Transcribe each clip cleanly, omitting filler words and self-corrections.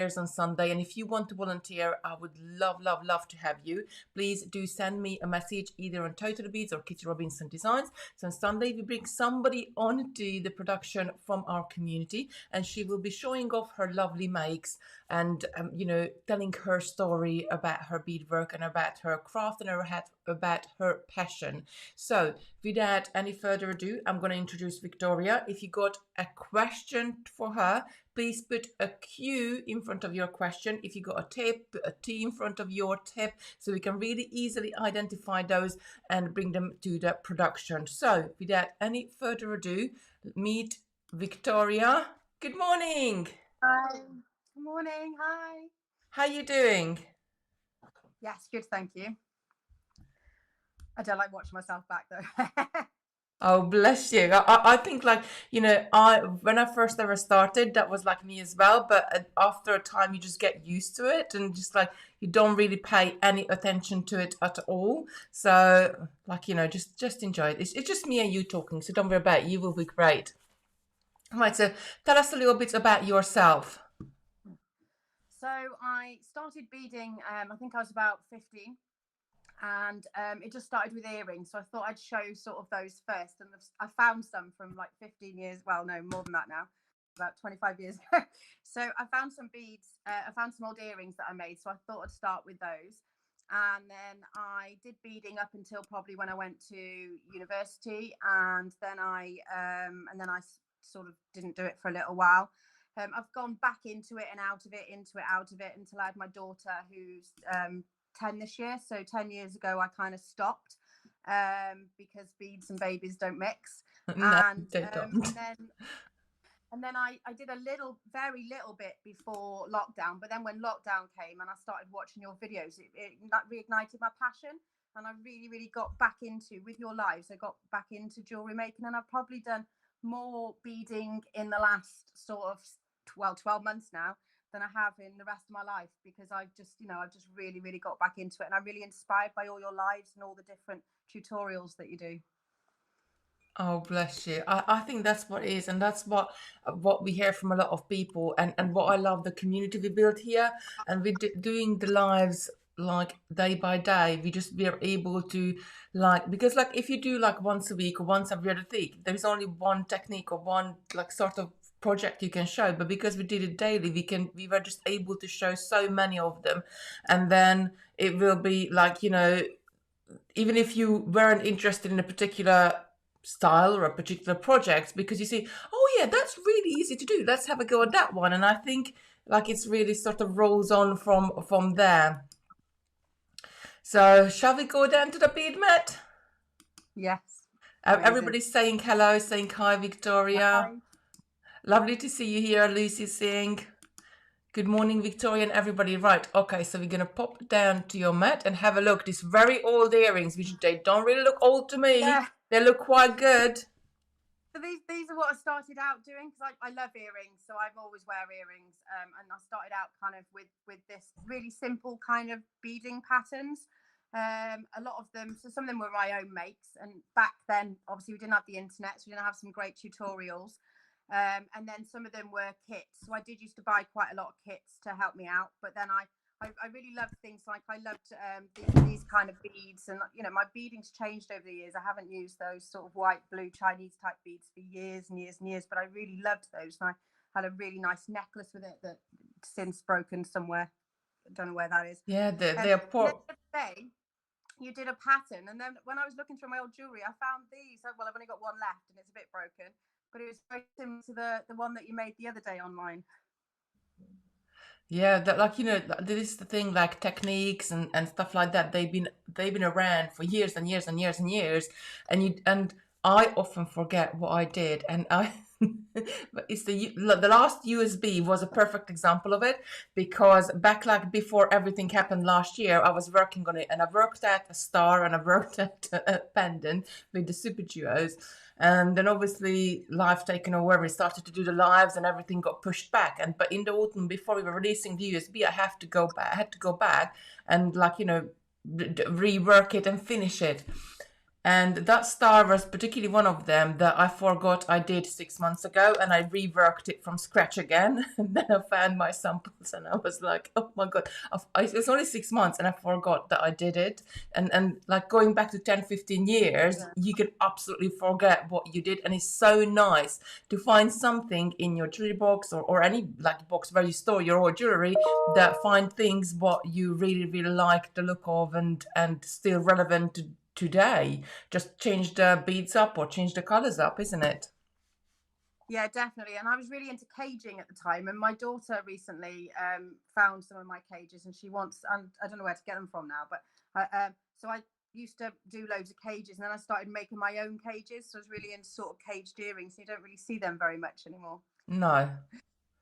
on Sunday, and if you want to volunteer, I would love to have you. Please do send me a message either on Total Beads or Kitty Robinson Designs. So on Sunday we bring somebody onto the production from our community, and she will be showing off her lovely makes and telling her story about her beadwork and about her craft and about her passion. So without any further ado, I'm going to introduce Victoria. If you got a question for her, please put a Q in front of your question. If you got a tip, put a T in front of your tip, so we can really easily identify those and bring them to the production. So without any further ado, meet Victoria. Good morning. Hi. Good morning. Hi. How you doing? Yes, good, thank you. I don't like watching myself back though. Oh, bless you. I think when I first ever started, that was like me as well. But after a time, you just get used to it and just like you don't really pay any attention to it at all. So just enjoy it. It's just me and you talking. So don't worry about it. You will be great. Right. So tell us a little bit about yourself. So I started beading, I think I was about 15. And it just started with earrings. So I thought I'd show sort of those first. And I found some from like 15 years. Well, no, more than that now, about 25 years ago. So I found some beads. I found some old earrings that I made. So I thought I'd start with those. And then I did beading up until probably when I went to university. And then I sort of didn't do it for a little while. I've gone back into it and out of it, until I had my daughter who's 10 this year. So 10 years ago I kind of stopped because beads and babies don't mix. No, And they don't. and then I did a very little bit before lockdown, but then when lockdown came and I started watching your videos, it reignited my passion, and I really got back into, with your lives, I got back into jewelry making, and I've probably done more beading in the last sort of 12 months now than I have in the rest of my life, because I've just really got back into it, and I'm really inspired by all your lives and all the different tutorials that you do. Oh, bless you. I think that's what it is, and that's what we hear from a lot of people, and what I love the community we built here, and we're doing the lives like day by day. We are able to, like, because like if you do like once a week or once every other week, there's only one technique or one like sort of project you can show, but because we did it daily, we were just able to show so many of them, and then it will be like, even if you weren't interested in a particular style or a particular project, because you see, oh yeah, that's really easy to do, let's have a go at that one, and I think like it's really sort of rolls on from there. So shall we go down to the bead mat? Yes. Everybody's saying hello, saying hi, Victoria. Hi. Lovely to see you here. Lucy's saying good morning, Victoria, and everybody. Right, okay, so we're gonna pop down to your mat and have a look. These very old earrings, which they don't really look old to me. Yeah. They look quite good. So these are what I started out doing, because I love earrings, so I've always wear earrings, and I started out kind of with this really simple kind of beading patterns. A lot of them, so some of them were my own makes, and back then obviously we didn't have the internet, so we didn't have some great tutorials. And then some of them were kits, so I did used to buy quite a lot of kits to help me out, but then I really loved things like I loved these kind of beads, and my beading's changed over the years. I haven't used those sort of white, blue Chinese type beads for years and years, but I really loved those, and I had a really nice necklace with it that's since broken somewhere. I don't know where that is. Yeah, they're poor. The other day, you did a pattern, and then when I was looking through my old jewelry, I found these. Well, I've only got one left, and it's a bit broken, but it was very similar to the one that you made the other day online. Yeah, this is the thing, like techniques and stuff like that. They've been around for years and years and years and years, and I often forget what I did, and but it's the last USB was a perfect example of it, because back like before everything happened last year, I was working on it, and I worked at a star and I worked at a pendant with the super duos. And then obviously life taken over, we started to do the lives and everything got pushed back. But in the autumn, before we were releasing the USB, I had to go back and rework it and finish it. And that star was particularly one of them that I forgot I did 6 months ago, and I reworked it from scratch again. And then I found my samples, and I was like, "Oh my god!" It's only 6 months, and I forgot that I did it. And like going back to 10, 15 years, Yeah. you can absolutely forget what you did, and it's so nice to find something in your jewelry box or any like box where you store your old jewelry that find things what you really really like the look of and still relevant to today. Just change the beads up or change the colors up, isn't it? Yeah, definitely. And I was really into caging at the time, and my daughter recently found some of my cages, and she wants, and I don't know where to get them from now, but so I used to do loads of cages, and then I started making my own cages. So I was really into sort of caged earrings. So you don't really see them very much anymore. No.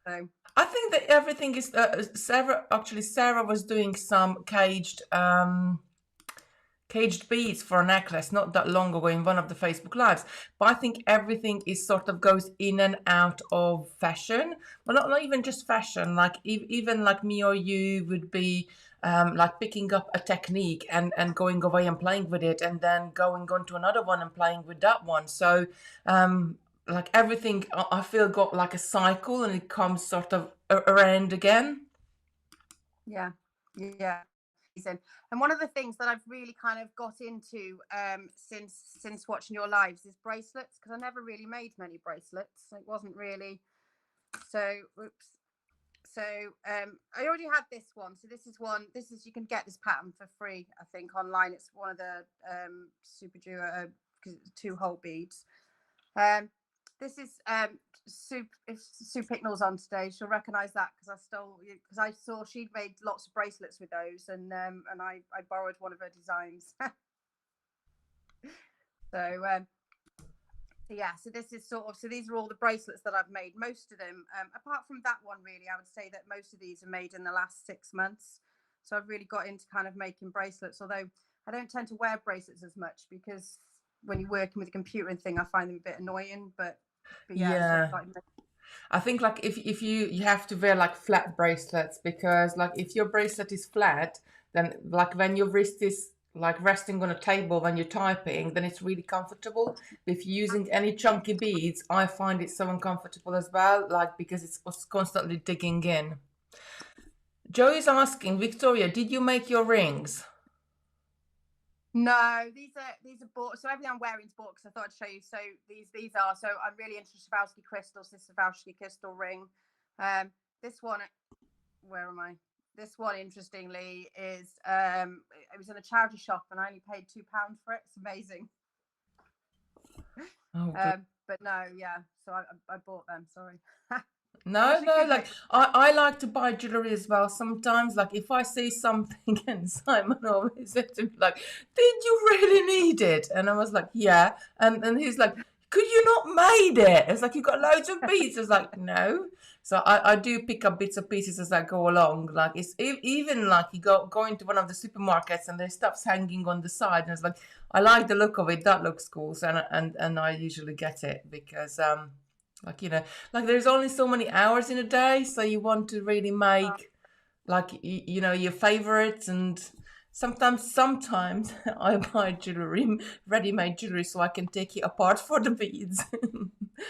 So I think that everything is Sarah was doing some caged beads for a necklace not that long ago in one of the Facebook lives. But I think everything is sort of goes in and out of fashion. Well, not even just fashion. Like even like me or you would be like picking up a technique and going away and playing with it, and then going on to another one and playing with that one. So like everything, I feel got like a cycle, and it comes sort of around again. yeah, yeah. And one of the things that I've really kind of got into since watching your lives is bracelets, because I never really made many bracelets. It wasn't really so. Oops. So I already had this one. So this is one. This is, you can get this pattern for free, I think, online. It's one of the super duo because it's 2 whole beads. Um, this is if Sue Picknell's on today, she'll recognise that because I saw she'd made lots of bracelets with those, and I borrowed one of her designs. So yeah, so this is sort of, so these are all the bracelets that I've made. Most of them, apart from that one, really, I would say that most of these are made in the last 6 months. So I've really got into kind of making bracelets, although I don't tend to wear bracelets as much because when you're working with a computer and thing, I find them a bit annoying. But yeah, I sort of Yeah. started. I think like if you have to wear like flat bracelets, because like if your bracelet is flat, then like when your wrist is like resting on a table when you're typing, then it's really comfortable. If you're using any chunky beads, I find it so uncomfortable as well, like because it's constantly digging in. Joe is asking, Victoria, did you make your rings? No, these are bought. So everything I'm wearing is bought because I thought I'd show you. So these are. So I'm really into Swarovski crystals. This Swarovski crystal ring. This one, where am I? This one, interestingly, is it was in a charity shop, and I only paid £2 for it. It's amazing. Oh, But no, yeah. So I bought them. Sorry. I no, wish I no, could like make. I like to buy jewelry as well sometimes. Like if I see something and Simon always said to me like, "Did you really need it?" And I was like, "Yeah." And he's like, "Could you not made it?" It's like you got loads of beads. It's like, no. So I do pick up bits and pieces as I go along. Like it's even like you go into one of the supermarkets and there's stuff's hanging on the side, and it's like I like the look of it. That looks cool. So and I usually get it because like like there's only so many hours in a day, so you want to really make like your favorites. And sometimes I buy jewelry, ready-made jewelry, so I can take it apart for the beads.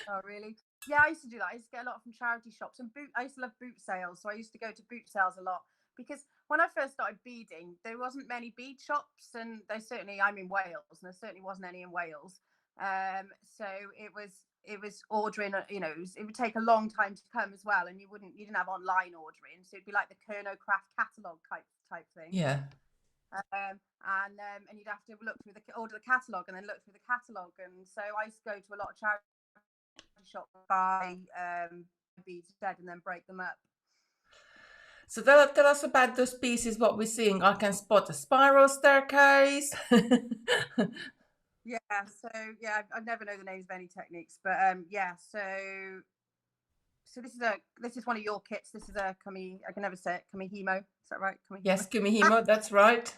Oh, really? Yeah, I used to do that. I used to get a lot from charity shops and boot. I used to love boot sales, so I used to go to boot sales a lot because when I first started beading, there wasn't many bead shops, and they certainly. I'm in Wales, and there certainly wasn't any in Wales. So it was ordering. It would take a long time to come as well, and you didn't have online ordering, so it'd be like the Kerno Craft catalog type thing. Yeah. And you'd have to look through order the catalog and then look through the catalog, and so I used to go to a lot of charity shop, buy beads dead, and then break them up. So tell us about those pieces, what we're seeing. I can spot a spiral staircase. Yeah, so yeah, I've never know the names of any techniques, but yeah, so this is one of your kits. This is a kami. I can never say it. Kamihimo. Is that right? Kamihimo. Yes, Kumihimo, that's right.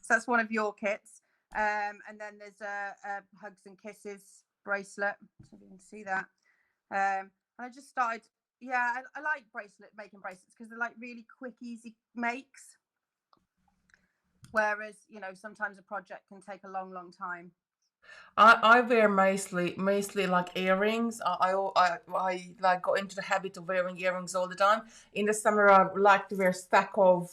So that's one of your kits. And then there's a hugs and kisses bracelet. So you can see that. And I just started. Yeah, I like making bracelets because they're like really quick, easy makes. Whereas sometimes a project can take a long, long time. I wear mostly like earrings. I like got into the habit of wearing earrings all the time. In the summer, I like to wear a stack of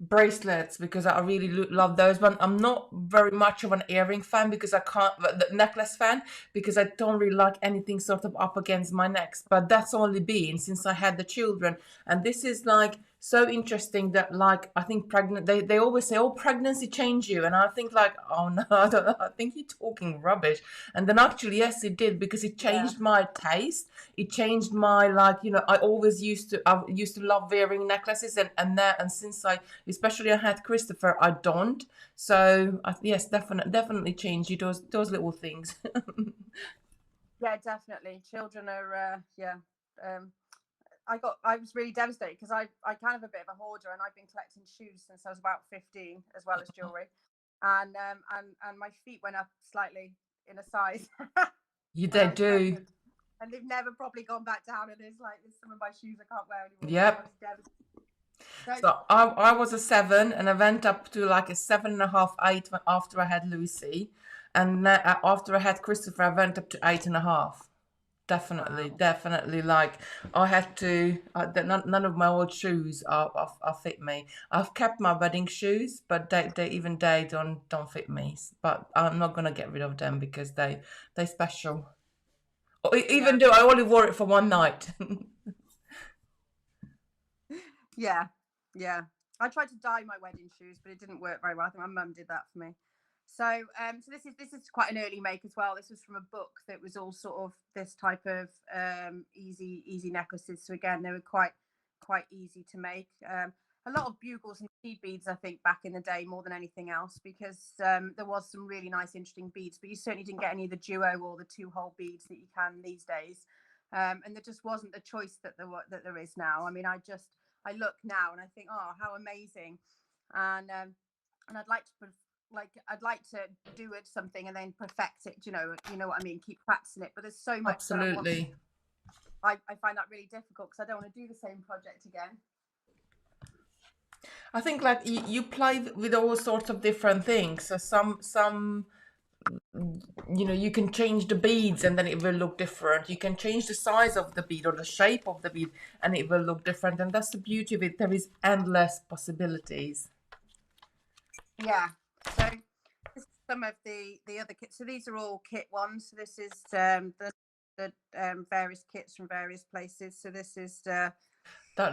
bracelets because I really love those. But I'm not very much of an earring fan because I can't the necklace fan because I don't really like anything sort of up against my neck. But that's only been since I had the children, and this is like so interesting that like I think pregnant they always say, oh, pregnancy changed you, and I think like, oh no, I don't know, I think you're talking rubbish. And then actually yes it did, because it Yeah. changed my taste. It changed my, like, I used to love wearing necklaces, and that, and since I, especially I had Christopher, I don't. So yes, definitely changed you, those little things. Yeah, definitely. Children are, yeah. Um, I was really devastated because I kind of a bit of a hoarder, and I've been collecting shoes since I was about 15, as well as jewelry, and my feet went up slightly in a size You when they I was do. pregnant, and they've never properly gone back down. And there's some of my shoes I can't wear anymore, so I Yep. was devastated. So So I was a seven, and I went up to like a 7.5, 8 after I had Lucy, and after I had Christopher, I went up to 8.5. Definitely, wow, definitely. Like I had to. None of my old shoes are fit me. I've kept my wedding shoes, but they don't fit me. But I'm not gonna get rid of them because they special. yeah, Even though I only wore it for one night. yeah, yeah. I tried to dye my wedding shoes, but it didn't work very well. I think my mum did that for me. So this is quite an early make as well. This was from a book that was all sort of this type of easy necklaces. So again, they were quite easy to make. A lot of bugles and seed beads, I think, back in the day more than anything else, because there was some really nice, interesting beads, but you certainly didn't get any of the duo or the two-hole beads that you can these days. And there just wasn't the choice that there is now. I mean, I look now and I think, oh, how amazing, and I'd like to I'd like to do it something and then perfect it. You know what I mean. Keep practicing it, but there's so much that I want. Absolutely. I find that really difficult because I don't want to do the same project again. I think like you play with all sorts of different things. So some you can change the beads and then it will look different. You can change the size of the bead or the shape of the bead and it will look different. And that's the beauty of it. There is endless possibilities. Yeah. So this is some of the other kits. So these are all kit ones. So this is the various kits from various places. So this is That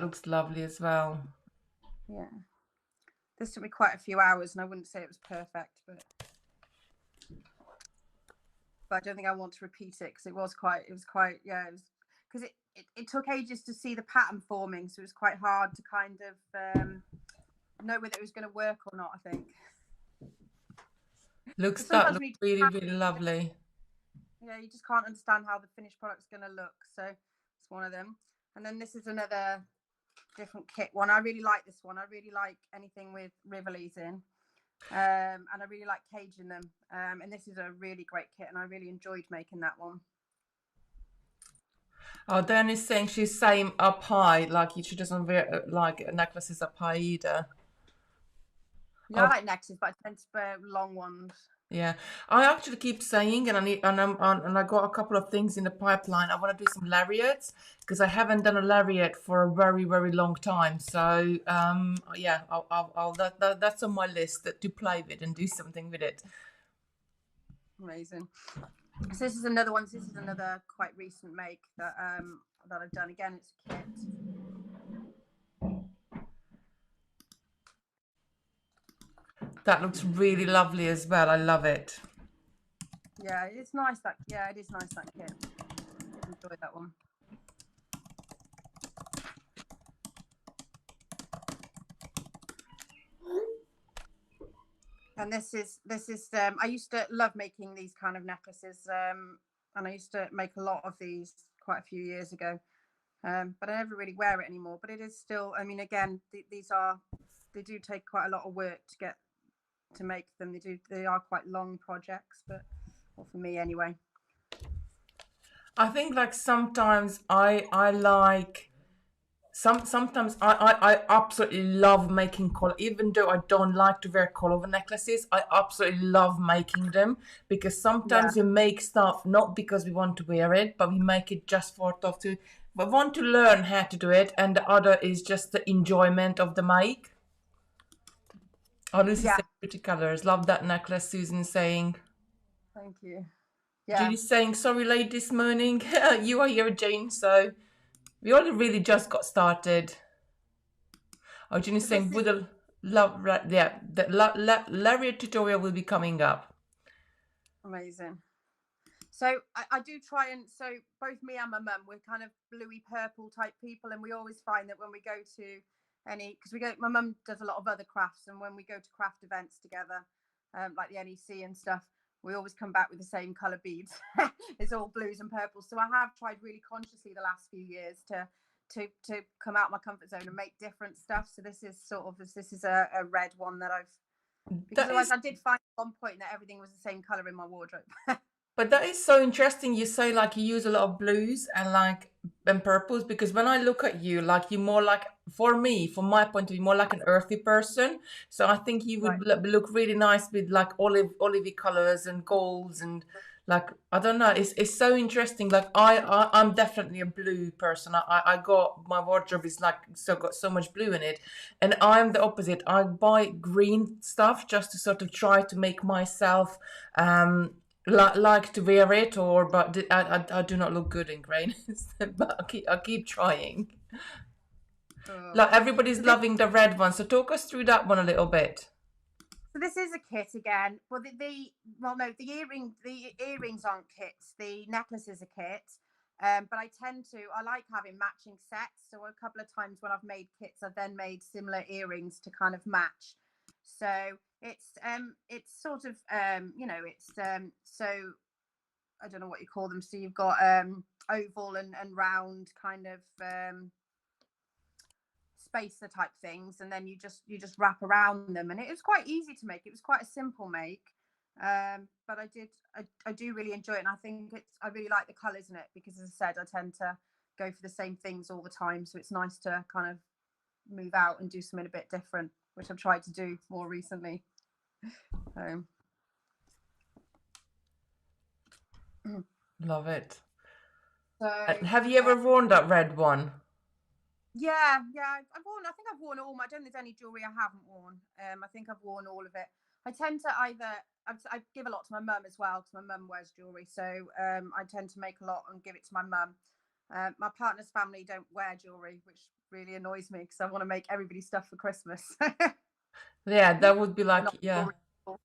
looks lovely as well. yeah. This took me quite a few hours, and I wouldn't say it was perfect, but I don't think I want to repeat it because it was because it took ages to see the pattern forming, so it was quite hard to kind of know whether it was going to work or not, I think. Because That sometimes looks when really, really lovely. you just can't understand how the finished product's going to look. So it's one of them. And then this is another different kit one. I really like this one. I really like anything with rivolis in. And I really like caging them. And this is a really great kit, and I really enjoyed making that one. Oh, Danny's saying she's same up high, like she doesn't wear like necklaces up high either. Yeah, I Oh, like necklaces, but I tend to wear long ones. yeah, I actually keep saying, and I need, and I got a couple of things in the pipeline. I want to do some lariats because I haven't done a lariat for a very, very long time. So, yeah, that's on my list to play with and do something with it. Amazing. So this is another one. This is another quite recent make that I've done. Again, it's a kit. That looks really lovely as well. I love it. Yeah, it's nice that. Yeah, it is nice that kit. I did enjoy that one. And this is I used to love making these kind of necklaces, and I used to make a lot of these quite a few years ago, but I never really wear it anymore. But it is still, I mean, again, they do take quite a lot of work to make them. They are quite long projects, but well, for me anyway. I think like sometimes I like Sometimes I absolutely love making collar, even though I don't like to wear collar necklaces. I absolutely love making them because Yeah, sometimes we make stuff not because we want to wear it, but we make it just for of to. We want to learn how to do it, and the other is just the enjoyment of the make. Oh, Lucy yeah. said pretty colors. Love that necklace. Susan saying. Thank you. Yeah. Judy's saying sorry late this morning. You are here, Jane. So we only really just got started. Oh, Jenny's So this saying is would a love yeah, the lariat tutorial will be coming up. amazing. So I do try and so both me and my mum, we're kind of bluey purple type people, and we always find that when we go to any because we go, my mum does a lot of other crafts, and when we go to craft events together, like the NEC and stuff, we always come back with the same color beads. It's all blues and purples. So I have tried really consciously the last few years to come out of my comfort zone and make different stuff. So this is sort of this is a red one that I've because That otherwise is I did find at one point that everything was the same color in my wardrobe. But that is so interesting. You say like you use a lot of blues and like and purples because when I look at you, like you're more like for me, from my point of view, more like an earthy person. So I think you Right. would look really nice with like olivey colors and golds and like I don't know. It's so interesting. Like I'm definitely a blue person. I got my wardrobe is like so got so much blue in it, and I'm the opposite. I buy green stuff just to sort of try to make myself like to wear it, or but I do not look good in grey, but I keep trying. Oh. Like everybody's So this loving the red one, so talk us through that one a little bit. so this is a kit again. Well, the well, no, the earrings aren't kits. The necklace is a kit. But I like having matching sets. So a couple of times when I've made kits, I've then made similar earrings to kind of match. So it's sort of so I don't know what you call them. So you've got oval and round kind of spacer type things, and then you just wrap around them, and it was quite easy to make. It was quite a simple make, but I do really enjoy it, and I really like the colors in it because, as I said, I tend to go for the same things all the time, so it's nice to kind of move out and do something a bit different, which I've tried to do more recently. Um, Love it. so Have you ever worn that red one? yeah, I've worn. I think I've worn all my. I don't think there's any jewelry I haven't worn. I think I've worn all of it. I tend to I give a lot to my mum as well because my mum wears jewelry, so I tend to make a lot and give it to my mum. My partner's family don't wear jewelry, which really annoys me because I want to make everybody stuff for Christmas. Yeah, that would be They're like not yeah. jewelry people.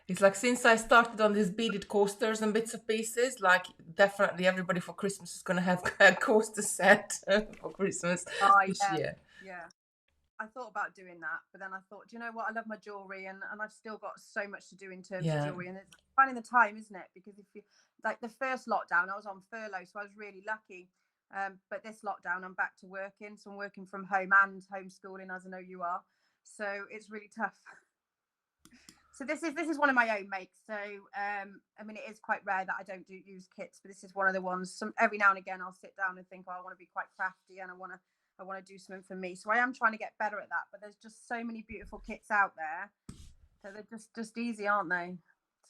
It's like since I started on these beaded coasters and bits of pieces, like definitely everybody for Christmas is gonna have a coaster set for Christmas Oh this yeah, year. yeah. I thought about doing that, but then I thought, do you know what? I love my jewelry, and I've still got so much to do in terms of Yeah. jewelry, and it's finding the time, isn't it? Because if you like the first lockdown, I was on furlough, so I was really lucky. But this lockdown, I'm back to working, so I'm working from home and homeschooling, as I know you are. So it's really tough. So this is one of my own makes. So I mean, it is quite rare that I don't use kits, but this is one of the ones. Every now and again, I'll sit down and think, oh, I want to be quite crafty, and I want to do something for me. So I am trying to get better at that. But there's just so many beautiful kits out there that they're just easy, aren't they,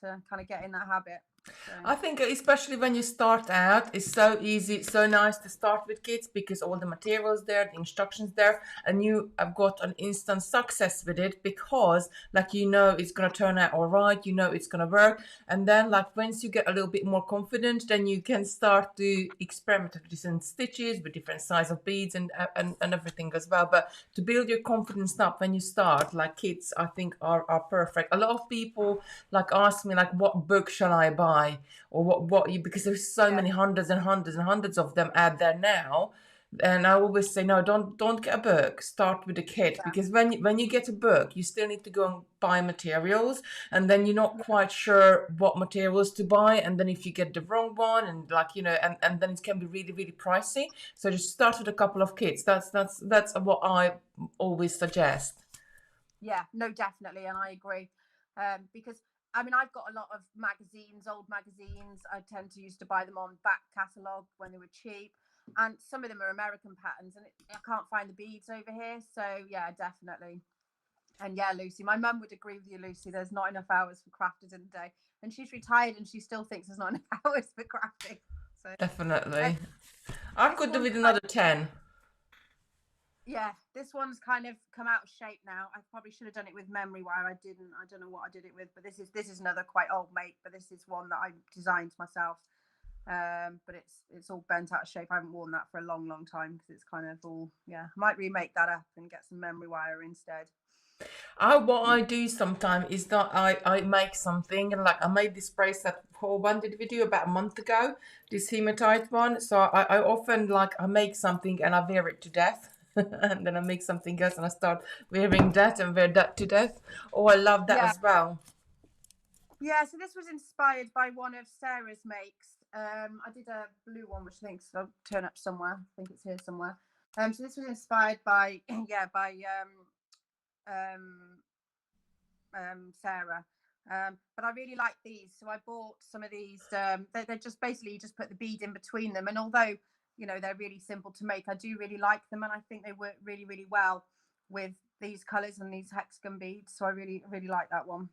to kind of get in that habit. So I think especially when you start out, it's so easy, it's so nice to start with kids because all the materials there, the instructions there, and you have got an instant success with it because like you know it's gonna turn out all right, you know it's gonna work, and then like once you get a little bit more confident, then you can start to experiment with different stitches, with different size of beads and everything as well. But to build your confidence up when you start, like kids, I think are perfect. A lot of people like ask me like what book shall I buy or what you because there's so yeah, many hundreds and hundreds and hundreds of them out there now, and I always say no, don't get a book, start with a kit, yeah, because when you get a book you still need to go and buy materials, and then you're not yeah, quite sure what materials to buy, and then if you get the wrong one and like you know and then it can be really really pricey, so just start with a couple of kits. That's what I always suggest. yeah. No, definitely, and I agree. Because I mean, I've got a lot of magazines, old magazines. I tend to used to buy them on back catalogue when they were cheap. and some of them are American patterns, and I can't find the beads over here. So yeah, definitely. And yeah, Lucy, my mum would agree with you, Lucy. There's not enough hours for crafters in the day, and she's retired, and she still thinks there's not enough hours for crafting. So Definitely. I this could do one's with another 10. yeah, this one's kind of come out of shape now. I probably should have done it with memory wire. I didn't. I don't know what I did it with, but this is another quite old make. But this is one that I designed myself. But it's all bent out of shape. I haven't worn that for a long time because it's kind of all I might remake that up and get some memory wire instead. What I do sometimes is that I make something, and like I made this bracelet for one did video about a month ago, this hematite one. So I often like I make something and I wear it to death. And then I make something else and I start wearing that and wear that to death. Oh, I love that Yeah. as well. Yeah, so this was inspired by one of Sarah's makes. I did a blue one, which I think will turn up somewhere. I think it's here somewhere. So this was inspired by Sarah. But I really like these, so I bought some of these. They're just basically you just put the bead in between them, and although they're really simple to make, I do really like them, and I think they work really well with these colours and these hexagon beads. So I really like that one.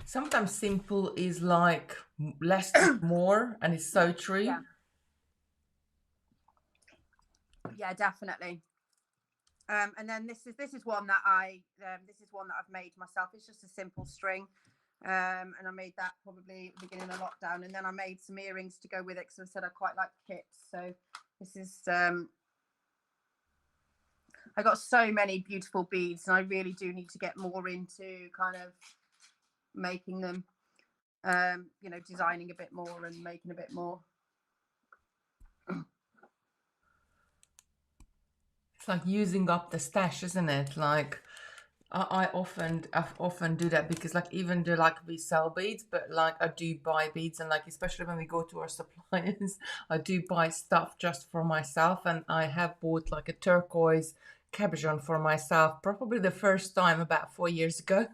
Sometimes simple is like less more, and it's so true. Yeah, definitely. And then this is one that I've made myself. It's just a simple string, and I made that probably at the beginning of lockdown. And then I made some earrings to go with it because I said I quite like kits. So this is I got so many beautiful beads, and I really do need to get more into kind of making them, designing a bit more and making a bit more. It's like using up the stash, isn't it? Like I often do that because like even though like we sell beads, but like I do buy beads, and like especially when we go to our suppliers, I do buy stuff just for myself, and I have bought like a turquoise cabochon for myself, probably the first time about 4 years ago.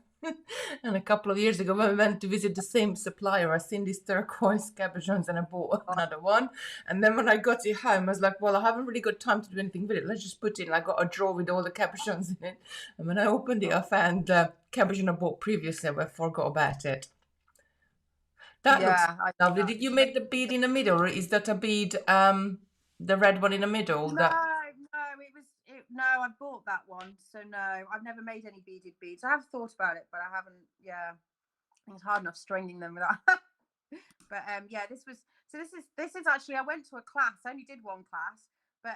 And a couple of years ago when we went to visit the same supplier, I seen these turquoise cabochons and I bought another one. And then when I got it home, I was like, well, I haven't really got time to do anything with it. Let's just put it in. I got a drawer with all the cabochons in it. And when I opened it, I found the cabochon I bought previously. I forgot about it. That looks lovely. Did you make the bead in the middle, or is that a bead, the red one in the middle? No, no, I bought that one. So no, I've never made any beaded beads. I have thought about it, but I haven't. Yeah, it's hard enough stringing them with that. But yeah, this is actually I went to a class. I only did one class, but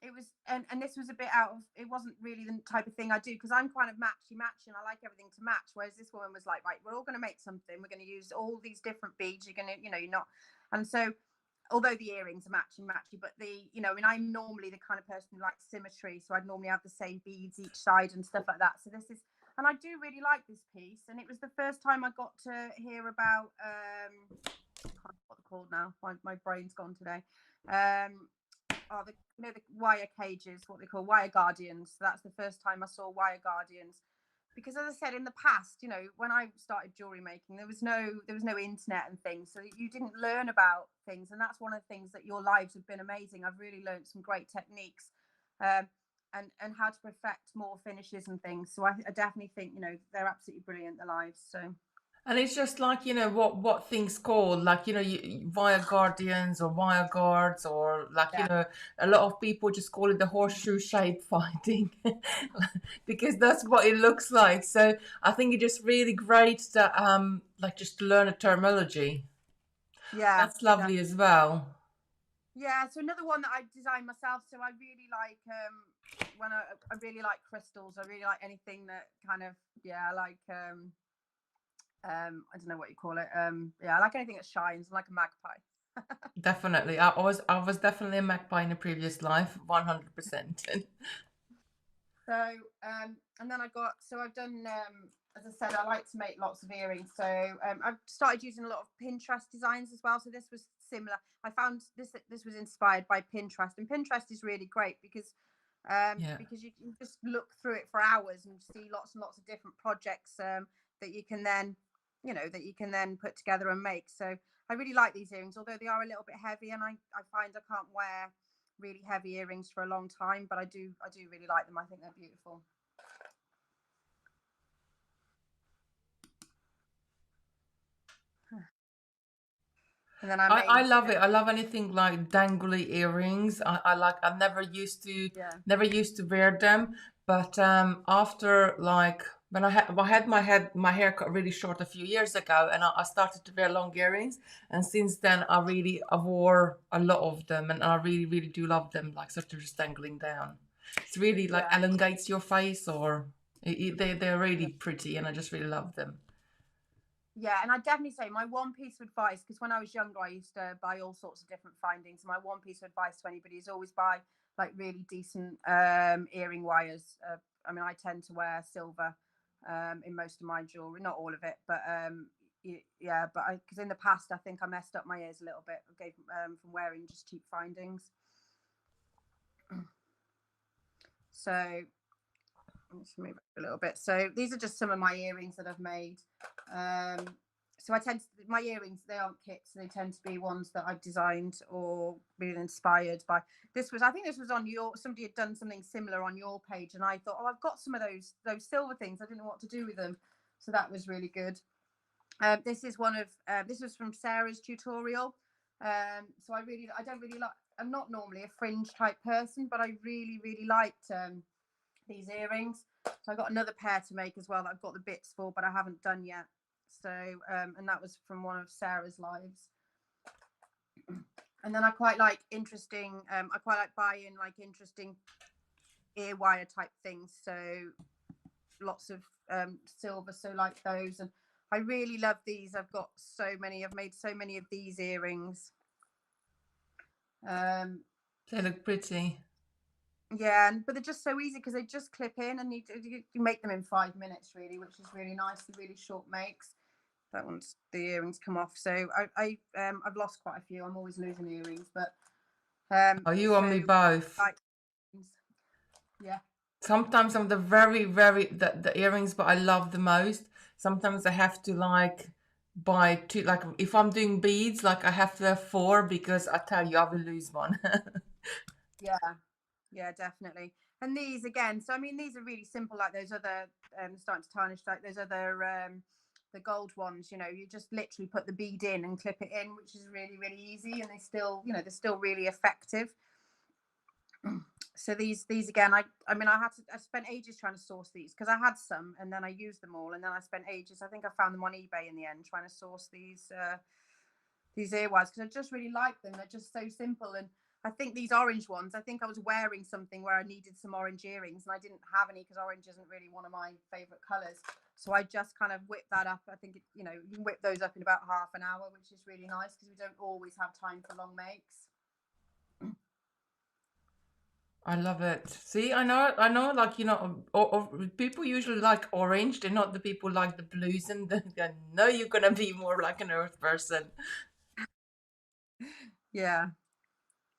it was and this was a bit out of. It wasn't really the type of thing I do because I'm kind of matchy. I like everything to match. Whereas this woman was like, right, we're all going to make something. We're going to use all these different beads. You're going to, you're not, and so although the earrings are matchy, but I'm normally the kind of person who likes symmetry, so I'd normally have the same beads each side and stuff like that. So this is, and I do really like this piece, and it was the first time I got to hear about I can't remember what they're called now. My brain's gone today. The wire cages, what they call wire guardians. So that's the first time I saw wire guardians. Because as I said in the past, when I started jewelry making, there was no internet and things, so you didn't learn about things, and that's one of the things that your lives have been amazing. I've really learned some great techniques, and how to perfect more finishes and things. So I definitely think they're absolutely brilliant, the lives. So. And it's just like, what things called, like, wire guardians or wire guards, or like, a lot of people just call it the horseshoe shape finding because that's what it looks like. So I think it's just really great that, like just to learn a terminology. Yeah. That's lovely as well. Yeah. So another one that I designed myself. So I really like, I really like crystals. I really like anything that kind of, I like, I don't know what you call it. I like anything that shines. I'm like a magpie. Definitely. I was definitely a magpie in a previous life, 100%. So, and then I've done, as I said, I like to make lots of earrings. So I've started using a lot of Pinterest designs as well. So this was similar. I found this was inspired by Pinterest, and Pinterest is really great because you can just look through it for hours and see lots and lots of different projects that you can then put together and make. So I really like these earrings, although they are a little bit heavy, and I find I can't wear really heavy earrings for a long time, but I do really like them. I think they're beautiful. And then I I made love it. I love anything like dangly earrings. I yeah, never used to wear them, but after like when I had my hair cut really short a few years ago, and I started to wear long earrings, and since then I wore a lot of them, and I really do love them, like sort of just dangling down. It's really like yeah, elongates your face, or they're yeah. really pretty, and I just really love them. Yeah, and I definitely say my one piece of advice, because when I was younger, I used to buy all sorts of different findings. My one piece of advice to anybody is always buy like really decent earring wires. I mean, I tend to wear silver in most of my jewelry, not all of it, but yeah. But because in the past, I think I messed up my ears a little bit. I gave from wearing just cheap findings. So let's move it a little bit. So these are just some of my earrings that I've made. So I tend to, my earrings, they aren't kits, they tend to be ones that I've designed or been inspired by. I think this was on somebody had done something similar on your page, and I thought, oh, I've got some of those silver things. I didn't know what to do with them, so that was really good. This is this was from Sarah's tutorial. So I don't really like, I'm not normally a fringe type person, but I really liked these earrings. So I got another pair to make as well that I've got the bits for, but I haven't done yet. So and that was from one of Sarah's lives. And then I quite like I quite like buying like interesting ear wire type things. So lots of silver, so like those. And I really love these. I've made so many of these earrings. They look pretty. Yeah, but they're just so easy because they just clip in, and you make them in 5 minutes, really, which is really nice. They're really short makes. That one's the earrings come off. So I've lost quite a few. I'm always losing earrings, but Oh, you and me both. like, yeah, Sometimes I'm the the earrings, but I love the most. Sometimes I have to like buy two. Like if I'm doing beads, like I have to have four because I tell you I will lose one. yeah, yeah, definitely. And these again, so I mean, these are really simple, like those other starting to tarnish, like those other the gold ones. You just literally put the bead in and clip it in, which is really easy, and they're still really effective. So these again, I spent ages trying to source these because I had some, and then I used them all, and then I spent ages. I think I found them on eBay in the end, trying to source these earwares because I just really like them. They're just so simple. And I think these orange ones, I think I was wearing something where I needed some orange earrings, and I didn't have any because orange isn't really one of my favorite colors. So I just kind of whipped that up. I think you can whip those up in about half an hour, which is really nice because we don't always have time for long makes. I love it. See, I know, like, people usually like orange. They're not the people like the blues, and I know you're gonna be more like an earth person. Yeah.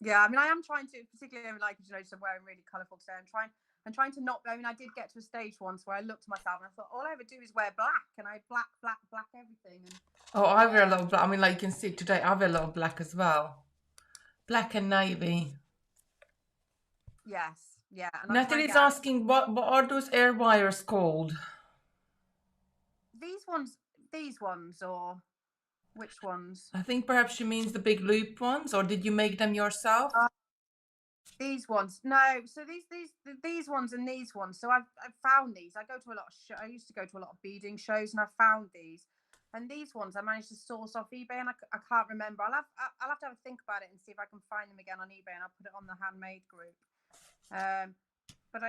Yeah, I mean, I am trying to, particularly like, so wearing really colourful today. I'm trying to not. I mean, I did get to a stage once where I looked at myself and I thought, all I ever do is wear black, and I black everything. And Oh, I wear a lot of black. I mean, like you can see today, I wear a lot of black as well. Black and navy. yes, yeah, and I'm trying to Natalie's get out of asking, what are those air wires called? these ones, or which ones? I think perhaps she means the big loop ones, or did you make them yourself? These ones, no. So these ones and these ones. So I've found these. I used to go to a lot of beading shows, and I found these. And these ones I managed to source off eBay, and I can't remember. I'll have to have a think about it and see if I can find them again on eBay, and I'll put it on the handmade group. But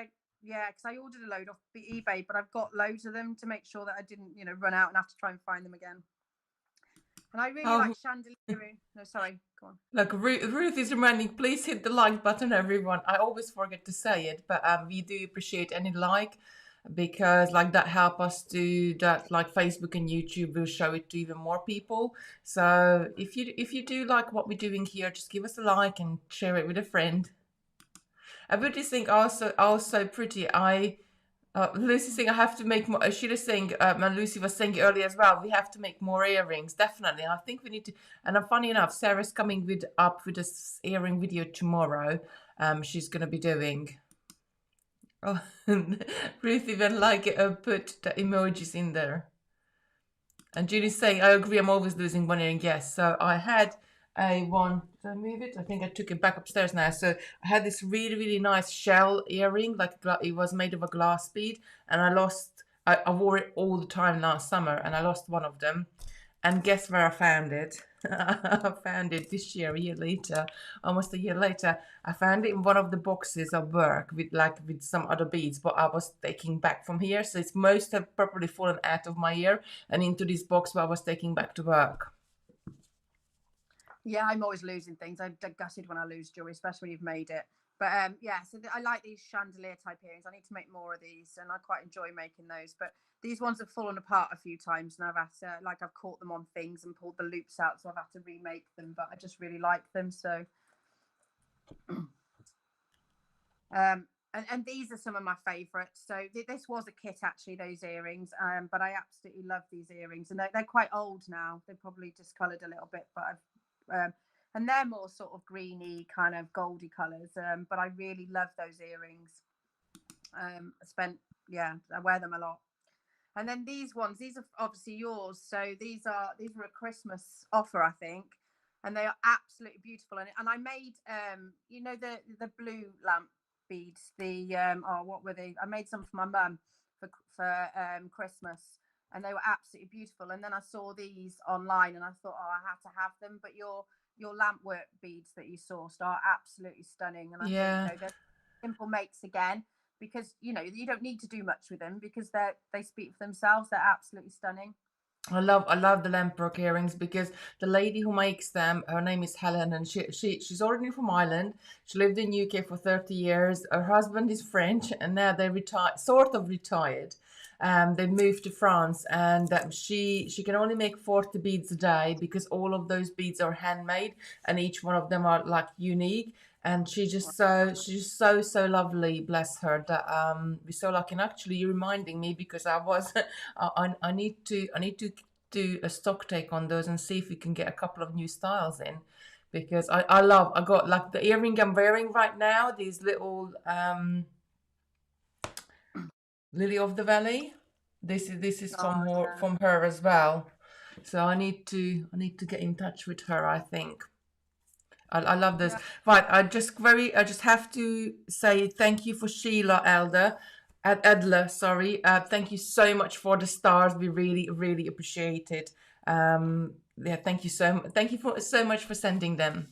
because I ordered a load off eBay, but I've got loads of them to make sure that I didn't run out and have to try and find them again. And I really like Oh, chandelier. No, sorry, go on. like Ruth is reminding, please hit the like button, everyone. I always forget to say it, but we do appreciate any like, because like that help us do that. Like Facebook and YouTube will show it to even more people. So if you do like what we're doing here, just give us a like and share it with a friend. I would just think also pretty. Lucy saying I have to make more. She was saying, and Lucy was saying earlier as well. We have to make more earrings, definitely. I think we need to. And funny enough, Sarah's coming with this earring video tomorrow. She's going to be doing. Oh, Ruth even put the emojis in there. And Julie's saying, I agree. I'm always losing one earring. Yes. So I had a one. Did I move it? I think I took it back upstairs now. So I had this really, really nice shell earring, like it was made of a glass bead, and I lost. I wore it all the time last summer, and I lost one of them. And guess where I found it? I found it this year, a year later, almost a year later. I found it in one of the boxes of work with some other beads, but I was taking back from here. So it's most have probably fallen out of my ear and into this box where I was taking back to work. Yeah, I'm always losing things. I'm gutted when I lose jewelry, especially when you've made it. But yeah, so I like these chandelier type earrings. I need to make more of these, and I quite enjoy making those. But these ones have fallen apart a few times, and I've had to, I've caught them on things and pulled the loops out, so I've had to remake them. But I just really like them. So, and these are some of my favourites. So this was a kit actually, those earrings. But I absolutely love these earrings, and they're quite old now. They're probably discoloured a little bit, but and they're more sort of greeny, kind of goldy colours. But I really love those earrings. I wear them a lot. And then these ones, these are obviously yours. So these were a Christmas offer, I think, and they are absolutely beautiful. And I made the blue lamp beads. What were they? I made some for my mum for Christmas. And they were absolutely beautiful. And then I saw these online, and I thought, I had to have them. But your lamp work beads that you sourced are absolutely stunning. And I think they're simple makes again, because you don't need to do much with them, because they speak for themselves. They're absolutely stunning. I love the Lamprock earrings because the lady who makes them, her name is Helen, and she's originally from Ireland. She lived in UK for 30 years. Her husband is French, and now they sort of retired. They moved to France, and she can only make 40 beads a day because all of those beads are handmade, and each one of them are like unique. And she's just so lovely, bless her. That we're so lucky. And actually, you're reminding me, because I need to do a stock take on those and see if we can get a couple of new styles in, because I got like the earring I'm wearing right now, these little Lily of the Valley. This is from her as well. So I need to get in touch with her, I think. I love this. Yeah. Right, I just have to say thank you for Sheila Edler, sorry. Thank you so much for the stars. We really, really appreciate it. Thank you so much for sending them.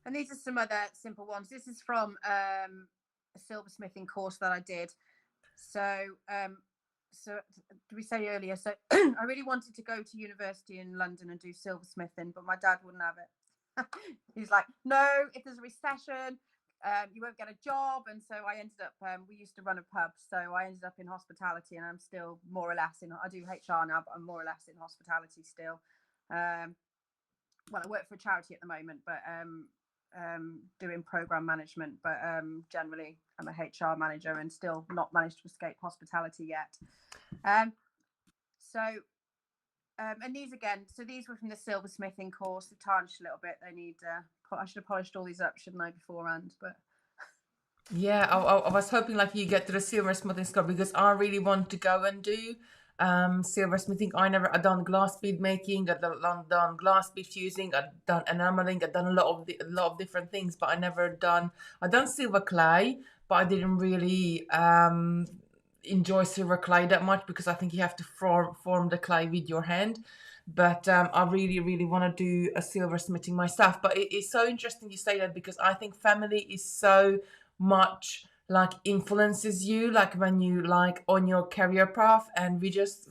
And these are some other simple ones. This is from a silversmithing course that I did. So did we say earlier? So I really wanted to go to university in London and do silversmithing, but my dad wouldn't have it. He's like, no, if there's a recession, you won't get a job. And so I ended up, we used to run a pub, so I ended up in hospitality, and I'm still more or less I do HR now, but I'm more or less in hospitality still. Well, I work for a charity at the moment, but doing program management, but generally I'm a HR manager and still not managed to escape hospitality yet. And these again, so these were from the silversmithing course. They tarnished a little bit. They need I should have polished all these up, shouldn't I, beforehand? But yeah, I was hoping like you get to the silversmithing school, because I really want to go and do silversmithing. I've done glass bead making, I've done glass bead fusing, I've done enameling, I've done a lot of different things, but I've done silver clay, but I didn't really enjoy silver clay that much, because I think you have to form the clay with your hand. But I really, really want to do a silversmithing myself. But it's so interesting you say that, because I think family is so much like influences you, like when you like on your career path. And we just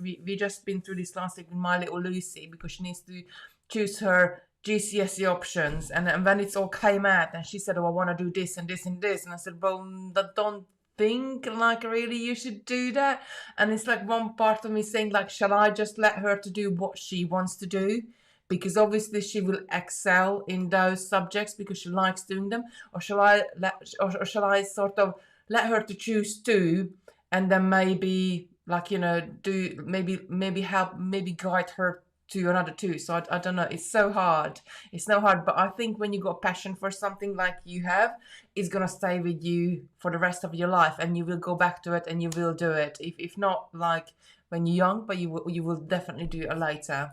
been through this last week with my little Lucy, because she needs to choose her GCSE options, and when it's all came out, and she said, oh, I want to do this and this and this, and I said, well, don't think like really you should do that. And it's like one part of me saying like, shall I just let her to do what she wants to do, because obviously she will excel in those subjects because she likes doing them, or shall I sort of let her to choose two, and then maybe like do maybe help, maybe guide her to another two. So I don't know, it's so hard, it's no hard, but I think when you got passion for something like you have, it's gonna stay with you for the rest of your life, and you will go back to it and you will do it, if not like when you're young, but you will definitely do it later.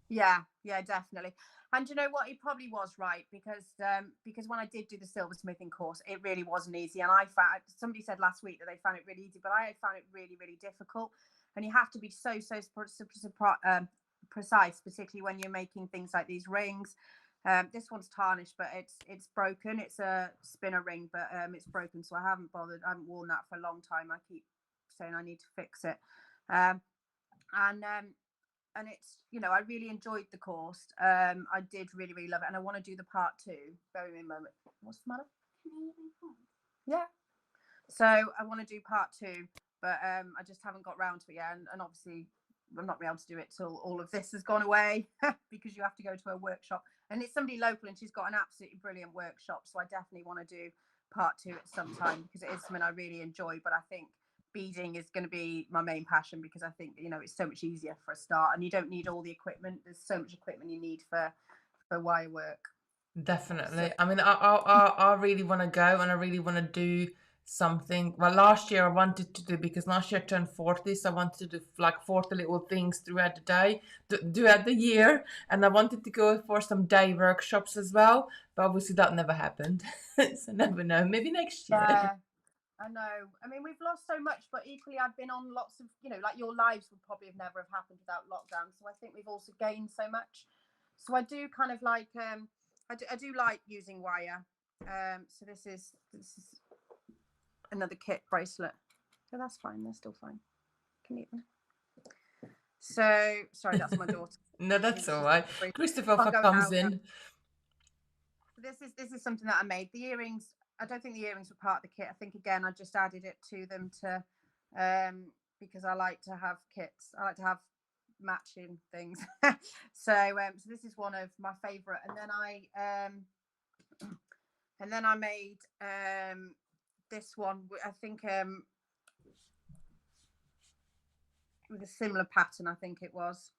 Yeah, yeah, definitely. And you know what? He probably was right because when I did do the silversmithing course, it really wasn't easy. And I found somebody said last week that they found it really easy, but I found it really, really difficult. And you have to be precise, particularly when you're making things like these rings. This one's tarnished, but it's broken. It's a spinner ring, but it's broken, so I haven't bothered. I haven't worn that for a long time. I keep saying I need to fix it. Um, and it's, I really enjoyed the course. I did really, really love it, and I want to do the part two. Bear with me a moment. What's the matter? Yeah. So I want to do part two, but I just haven't got round to it yet, and obviously I'm not be able to do it till all of this has gone away because you have to go to a workshop, and it's somebody local, and she's got an absolutely brilliant workshop. So I definitely want to do part two at some time because it is something I really enjoy. But I think beading is going to be my main passion because I think it's so much easier for a start, and you don't need all the equipment. There's so much equipment you need for wire work. So Definitely. I mean, I really want to go, and I really want to do something. Well, last year I wanted to do, because last year I turned 40, so I wanted to do like 40 little things throughout the day, throughout the year. And I wanted to go for some day workshops as well, but obviously that never happened. So never know. Maybe next year. yeah, I know. I mean, we've lost so much, but equally, I've been on lots of, like your lives would probably have never have happened without lockdown. So I think we've also gained so much. So I do kind of like, I do like using wire. So this is another kit bracelet. So that's fine. They're still fine. Can you? So sorry, that's my daughter. No, that's all She's right. can't Christopher go comes out now. in. This is something that I made. The earrings, I don't think the earrings were part of the kit. I think again I just added it to them because I like to have kits. I like to have matching things. So this is one of my favorite. And then I made this one. I think with a similar pattern. I think it was.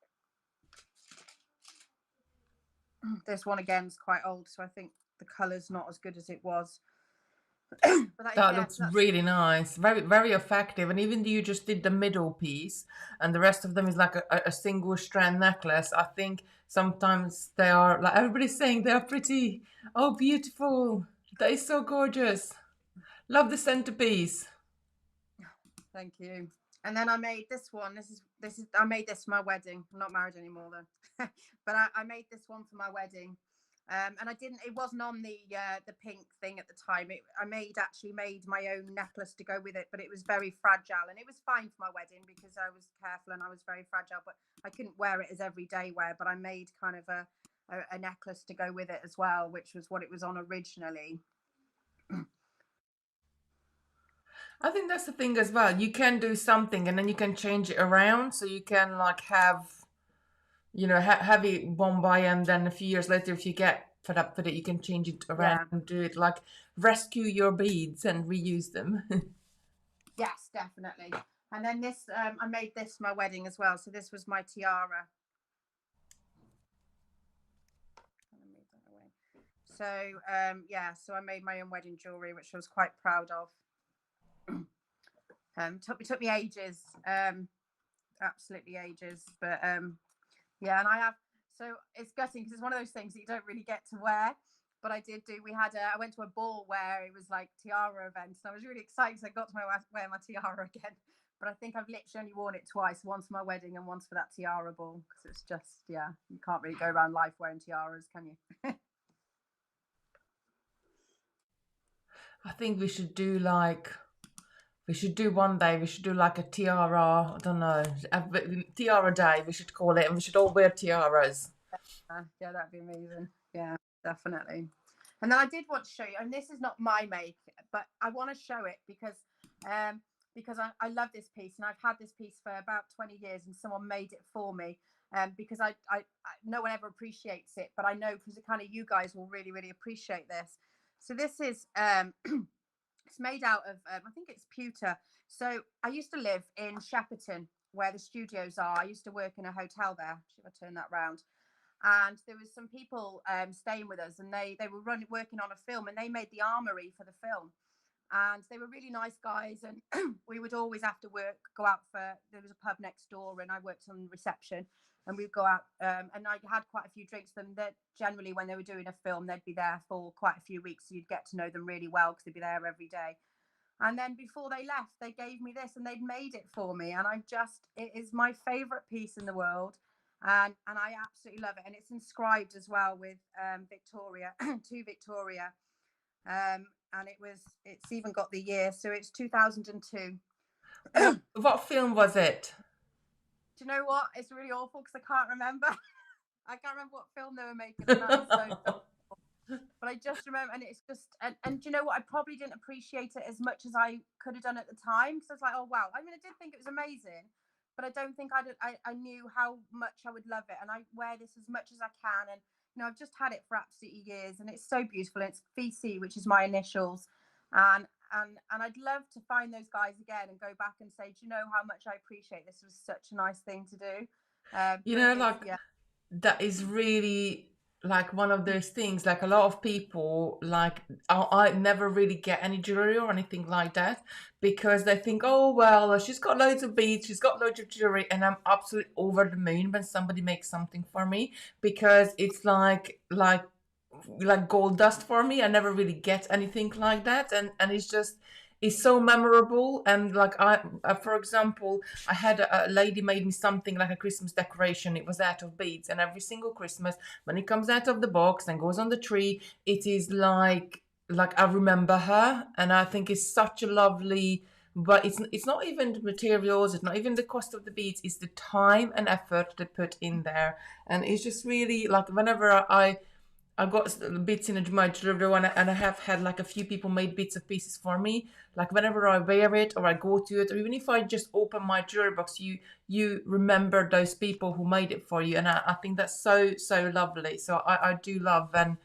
This one again is quite old, so I think the colour's not as good as it was. But that is, That yeah. looks So that's really nice, very very effective. And even though you just did the middle piece, and the rest of them is like a single strand necklace, I think sometimes they are like everybody's saying they are pretty. Oh, beautiful! That is so gorgeous. Love the centerpiece. Thank you. And then I made this one. This is I made this for my wedding. I'm not married anymore though, but I made this one for my wedding. And I didn't. It wasn't on the pink thing at the time. Actually made my own necklace to go with it, but it was very fragile, and it was fine for my wedding because I was careful and I was very fragile. But I couldn't wear it as everyday wear. But I made kind of a necklace to go with it as well, which was what it was on originally. I think that's the thing as well. You can do something, and then you can change it around, so you can like have have it one by, and then a few years later, if you get fed up with it, you can change it around Yeah. and do it like rescue your beads and reuse them. Yes, definitely. And then this, I made this for my wedding as well. So this was my tiara. So so I made my own wedding jewelry, which I was quite proud of. Took me ages, absolutely ages, but yeah, and I have. So it's gutting because it's one of those things that you don't really get to wear. But I did do. I went to a ball where it was like tiara events, and I was really excited because I got to wear my tiara again. But I think I've literally only worn it twice, once for my wedding and once for that tiara ball, because it's just, yeah, you can't really go around life wearing tiaras, can you? I think we should do one day. We should do like a tiara. I don't know, a tiara day. We should call it, and we should all wear tiaras. Yeah, that'd be amazing. Yeah, definitely. And then I did want to show you, and this is not my make, but I want to show it because I love this piece, and I've had this piece for about 20 years, and someone made it for me. Because no one ever appreciates it, but I know because kind of you guys will really, really appreciate this. So this is It's made out of, I think it's pewter. So I used to live in Shepperton, where the studios are. I used to work in a hotel there. Should I turn that round? And there was some people staying with us, and they were working on a film, and they made the armory for the film. And they were really nice guys, and we would always after work go out for, there was a pub next door, and I worked on reception, and we'd go out, and I had quite a few drinks with them. That generally when they were doing a film, they'd be there for quite a few weeks, so you'd get to know them really well because they'd be there every day. And then before they left, they gave me this, and they'd made it for me, and it is my favorite piece in the world. And I absolutely love it, and it's inscribed as well with Victoria to Victoria, and it's even got the year, so it's 2002. What film was it? Do you know what? It's really awful because I can't remember. I can't remember what film they were making, and that is so. But I just remember, and it's just, and do you know what? I probably didn't appreciate it as much as I could have done at the time, because I was like, oh wow. I mean, I did think it was amazing, but I don't think I knew how much I would love it, and I wear this as much as I can, and I've just had it for absolutely years, and it's so beautiful. And it's VC, which is my initials, and I'd love to find those guys again and go back and say, do you know how much I appreciate this? Was such a nice thing to do. You But know, it's, like yeah, that is really like one of those things. Like a lot of people, like I never really get any jewelry or anything like that because they think, oh well, she's got loads of beads, she's got loads of jewelry, and I'm absolutely over the moon when somebody makes something for me because it's like gold dust for me. I never really get anything like that, and it's so memorable. And like for example, I had a lady made me something like a Christmas decoration. It was out of beads, and every single Christmas when it comes out of the box and goes on the tree, it is like I remember her, and I think it's such a lovely. But it's not even the materials, it's not even the cost of the beads, it's the time and effort they put in there. And it's just really like whenever I got bits in my jewelry, and I have had like a few people made bits of pieces for me. Like whenever I wear it or I go to it, or even if I just open my jewelry box, you remember those people who made it for you, and I think that's so lovely. So I do love when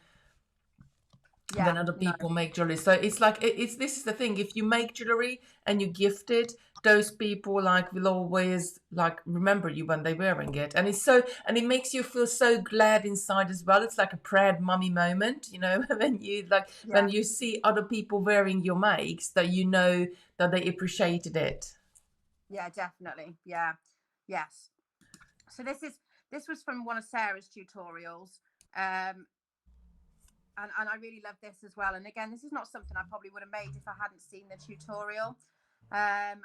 yeah, other no, people make jewelry. So it's like it's this is the thing. If you make jewelry and you gift it, those people like will always like remember you when they're wearing it, and it makes you feel so glad inside as well. It's like a proud mummy moment, you know, when yeah, you see other people wearing your makes that you know that they appreciated it. yeah, definitely, yeah, yes. So this was from one of Sarah's tutorials, um, and I really love this as well. And again, this is not something I probably would have made if I hadn't seen the tutorial. And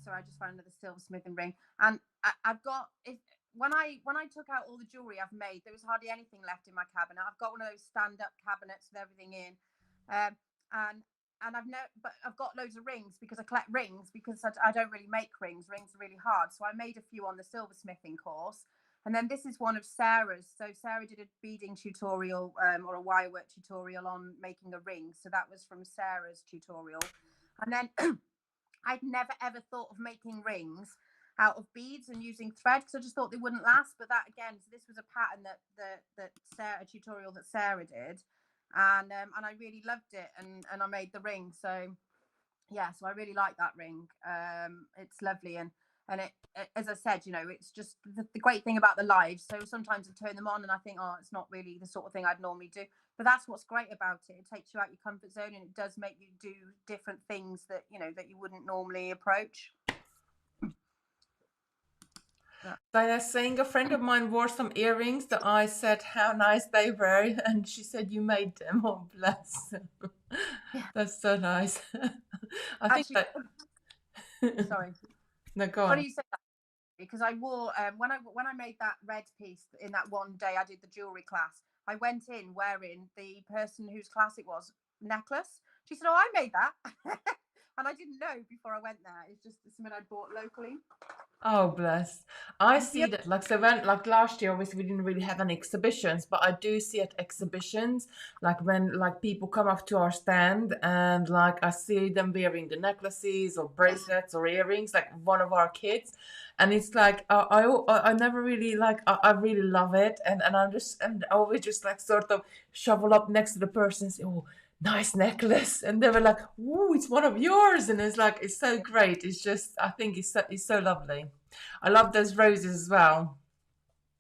so I just found another silversmithing ring, and I've got if when I took out all the jewelry I've made, there was hardly anything left in my cabinet. I've got one of those stand-up cabinets with everything in, and but I've got loads of rings because I collect rings because I don't really make rings. Rings are really hard, so I made a few on the silversmithing course. And then this is one of Sarah's. So Sarah did a beading tutorial or a wire work tutorial on making a ring. So that was from Sarah's tutorial. And then I'd never ever thought of making rings out of beads and using thread because I just thought they wouldn't last. But that again, so this was a pattern that Sarah, a tutorial that Sarah did, and I really loved it, and I made the ring. So yeah, so I really like that ring. It's lovely, and as I said, it's just the great thing about the lives. So sometimes I turn them on and I think, oh, it's not really the sort of thing I'd normally do. But that's what's great about it. It takes you out your comfort zone, and it does make you do different things that you wouldn't normally approach. But I was saying a friend of mine wore some earrings that I said how nice they were, and she said you made them. Oh, bless. Yeah, That's so nice. I think actually, that. sorry. No, go Funny on. you said that because I wore when I made that red piece in that one day I did the jewelry class. I went in wearing the person whose class it was necklace. She said, "Oh, I made that," and I didn't know before I went there. It's just something I bought locally. Oh, bless. I see Yep. that, like, so when, like last year, obviously, we didn't really have any exhibitions, but I do see at exhibitions, like when, like, people come up to our stand and, like, I see them wearing the necklaces or bracelets or earrings, like one of our kids. And it's like, I never really, like, I really love it. And I'm just, and I always just, like, sort of shovel up next to the person and say, oh, nice necklace. And they were like, ooh, it's one of yours. And it's like, it's so great. It's just, I think it's so lovely. I love those roses as well.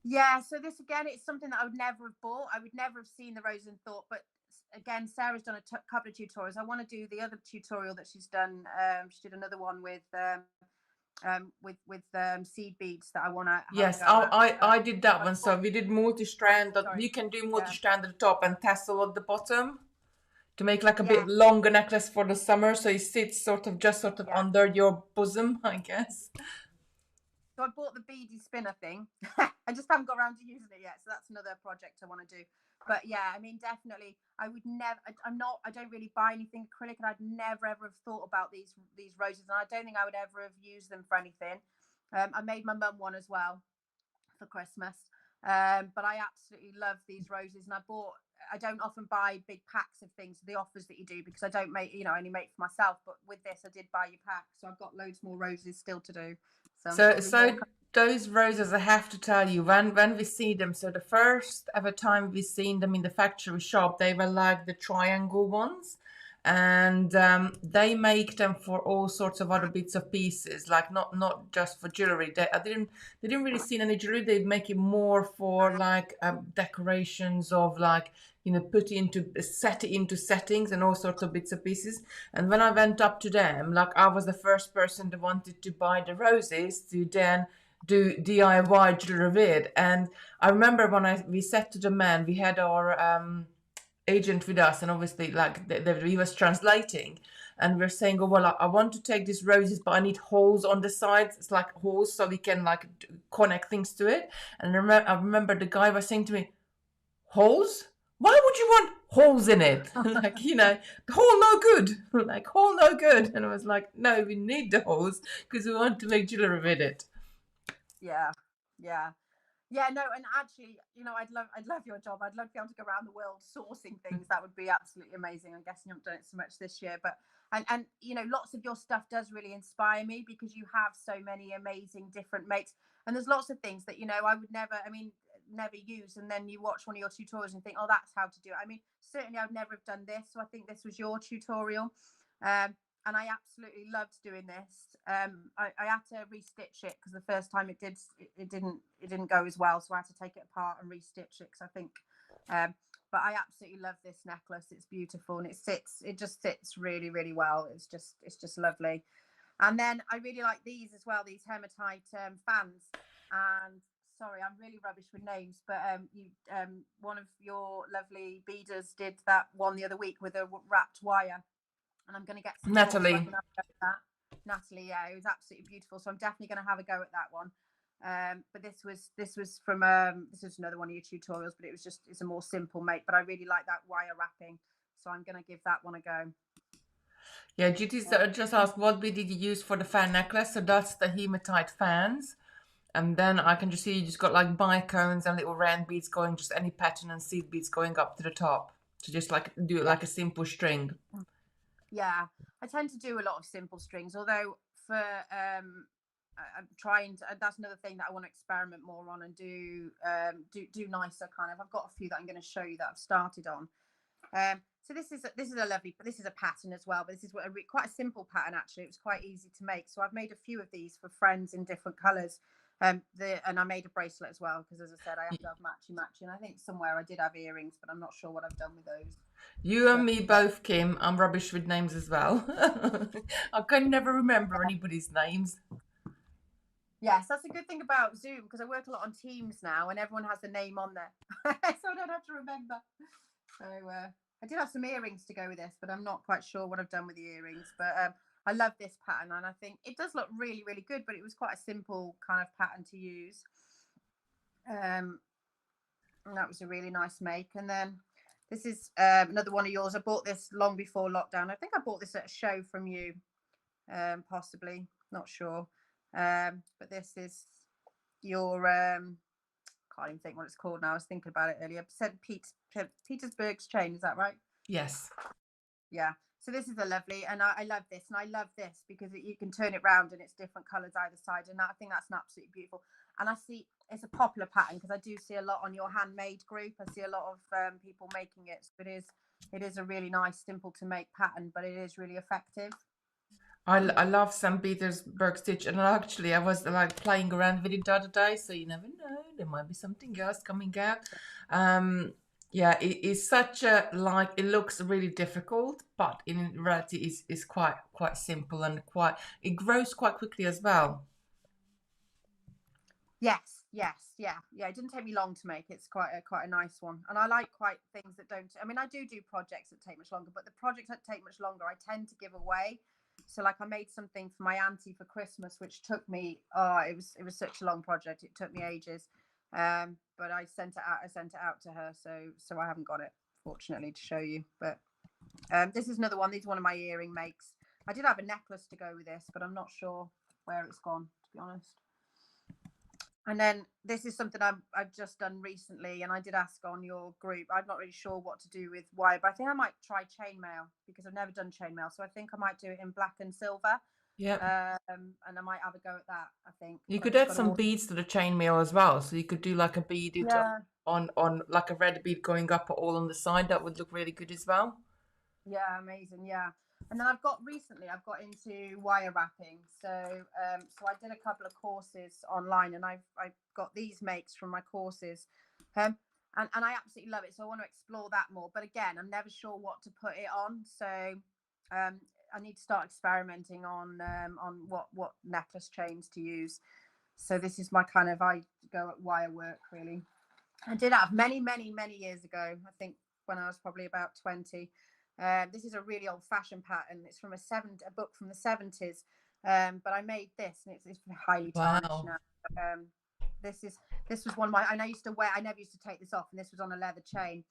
Yeah, so this again, it's something that I would never have bought. I would never have seen the rose and thought, but again, Sarah's done a couple of tutorials. I want to do the other tutorial that she's done. She did another one with seed beads that I want to have a Yes, go I, at. I did that I one. So bought, we did multi-strand. sorry, You can do yeah, multi-strand at the top and tassel at the bottom to make like a yeah, bit longer necklace for the summer. So it sits sort of yeah. under your bosom, I guess. So I bought the beady spinner thing. I just haven't got around to using it yet. So that's another project I want to do. But yeah, I mean, definitely, I would never. I'm not. I don't really buy anything acrylic, and I'd never ever have thought about these roses, and I don't think I would ever have used them for anything. I made my mum one as well for Christmas. But I absolutely love these roses, and I don't often buy big packs of things, the offers that you do, because I don't make, I only make for myself. But with this, I did buy you packs, so I've got loads more roses still to do. So I'm So probably more. so those roses, I have to tell you, when we see them, so the first ever time we seen them in the factory shop, they were like the triangle ones, and they make them for all sorts of other bits of pieces, like not just for jewelry. They didn't really see any jewelry. They make it more for like decorations of like put into set it into settings and all sorts of bits of pieces. And when I went up to them, like I was the first person that wanted to buy the roses to then do DIY jewelry with. And I remember when we said to the man, we had our agent with us, and obviously like he was translating, and we're saying, oh well, I want to take these roses, but I need holes on the sides. It's like holes so we can like connect things to it. And I remember the guy was saying to me, holes? Why would you want holes in it? Like, the hole no good. Like, hole no good. And I was like, no, we need the holes because we want to make jewelry with it. Yeah, yeah. Yeah, no, and actually, I'd love your job. I'd love to be able to go around the world sourcing things. That would be absolutely amazing. I'm guessing you haven't done it so much this year, but and lots of your stuff does really inspire me because you have so many amazing different makes, and there's lots of things that I would never, never use, and then you watch one of your tutorials and think, oh, that's how to do it. I mean, certainly I'd never have done this, so I think this was your tutorial. And I absolutely loved doing this. I had to restitch it because the first time it didn't go as well, so I had to take it apart and restitch it because I think. But I absolutely love this necklace. It's beautiful and it just sits really really well. It's just lovely. And then I really like these as well. These hematite fans. And sorry, I'm really rubbish with names, but one of your lovely beaders did that one the other week with a wrapped wire, and I'm going to get some more, so I Natalie. can have a go at that. Natalie, yeah, it was absolutely beautiful. So I'm definitely going to have a go at that one. But this was another one of your tutorials, but it's a more simple make. But I really like that wire wrapping, so I'm going to give that one a go. Yeah, Judy just asked what bead did you use for the fan necklace? So that's the hematite fans. And then I can just see you just got like bicones and little round beads going, just any pattern and seed beads going up to the top. So just like do it Yeah, like a simple string. yeah. I tend to do a lot of simple strings, although for I'm trying to. That's another thing that I want to experiment more on and do nicer kind of. I've got a few that I'm going to show you that I've started on. So this is a pattern as well, but this is quite a simple pattern actually. It was quite easy to make, so I've made a few of these for friends in different colours. And I made a bracelet as well because, as I said, I have to have matchy. And I think somewhere I did have earrings, but I'm not sure what I've done with those. You and But me both, Kim. I'm rubbish with names as well. I can never remember anybody's names. yes, that's a good thing about Zoom because I work a lot on Teams now, and everyone has the name on there, so I don't have to remember. So I did have some earrings to go with this, but I'm not quite sure what I've done with the earrings. But I love this pattern, and I think it does look really, really good. But it was quite a simple kind of pattern to use. And that was a really nice make. And then this is another one of yours. I bought this long before lockdown. I think I bought this at a show from you, possibly, not sure. But this is your can't even think what it's called now. I was thinking about it earlier. Said Petersburg's chain. Is that right? Yes. Yeah. So this is a lovely, and I love this, and I love this because you can turn it round and it's different colours either side, and I think that's an absolutely beautiful. And I see it's a popular pattern because I do see a lot on your handmade group. I see a lot of people making it. So it is. It is a really nice, simple to make pattern, but it is really effective. I love St. Petersburg stitch, and actually I was like playing around with it the other day, so you never know, there might be something else coming out. Um, yeah, it is such a like it looks really difficult, but in reality is quite simple and quite it grows quite quickly as well. Yes, yes, yeah, yeah. It didn't take me long to make. It's quite a nice one, and I like quite things that don't. I mean, I do projects that take much longer, but the projects that take much longer, I tend to give away. So, like, I made something for my auntie for Christmas, which took me. Oh, it was such a long project. It took me ages, but I sent it out. I sent it out to her, so I haven't got it fortunately to show you. But this is another one. This is one of my earring makes. I did have a necklace to go with this, but I'm not sure where it's gone, to be honest. And then this is something I've just done recently, and I did ask on your group. I'm not really sure what to do with wire, but I think I might try chainmail because I've never done chainmail. So I think I might do it in black and silver, Yeah. and I might have a go at that. I think, You but I've could just add got to some order. beads to the chainmail as well. So you could do like a beaded Yeah, on like a red bead going up all on the side. That would look really good as well. yeah, amazing, yeah. And then I've got into wire wrapping. So I did a couple of courses online, and I've got these makes from my courses, and I absolutely love it. So I want to explore that more. But again, I'm never sure what to put it on. So I need to start experimenting on what necklace chains to use. So this is my kind of I go at wire work really. I did have many years ago. I think when I was probably about 20. This is a really old-fashioned pattern. It's from a book from the 70s. But I made this, and it's highly tarnished Wow. now. Um, this is this was one of my. And I used to wear. I never used to take this off, and this was on a leather chain.